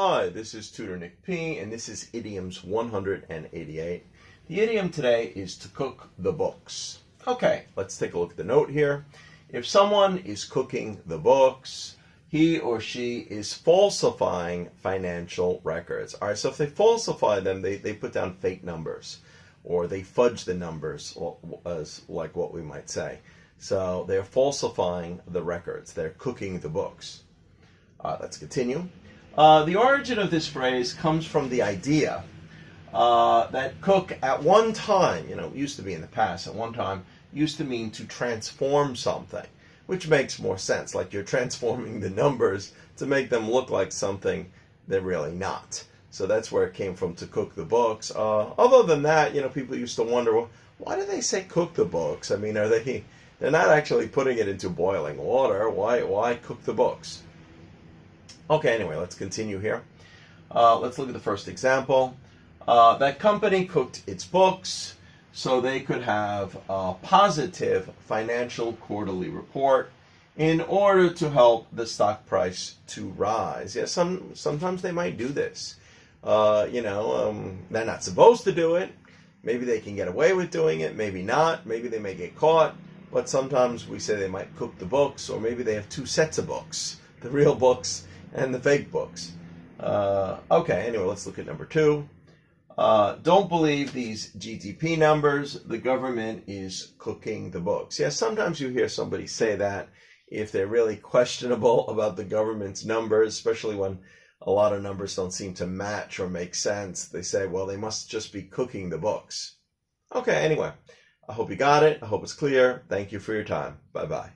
Hi, this is Tutor Nick P, and this is Idioms 188. The idiom today is to cook the books. Okay, let's take a look at the note here. If someone is cooking the books, he or she is falsifying financial records. All right, so if they falsify them, they put down fake numbers, or they fudge the numbers, as like what we might say. So they're falsifying the records. They're cooking the books. Let's continue. The origin of this phrase comes from the idea that cook at one time, it used to be in the past, at one time, used to mean to transform something, which makes more sense, like you're transforming the numbers to make them look like something they're really not. So that's where it came from, to cook the books. Other than that, people used to wonder, well, why do they say cook the books? I mean, they're not actually putting it into boiling water. Why cook the books? Okay, anyway, let's continue here. Let's look at the first example. That company cooked its books so they could have a positive financial quarterly report in order to help the stock price to rise. Yeah, sometimes they might do this. They're not supposed to do it. Maybe they can get away with doing it, maybe not. Maybe they may get caught. But sometimes we say they might cook the books, or maybe they have two sets of books, the real books and the fake books. Okay, anyway, let's look at number 2. Don't believe these GDP numbers. The government is cooking the books. Yeah, sometimes you hear somebody say that if they're really questionable about the government's numbers, especially when a lot of numbers don't seem to match or make sense. They say, well, they must just be cooking the books. Okay, anyway, I hope you got it. I hope it's clear. Thank you for your time. Bye-bye.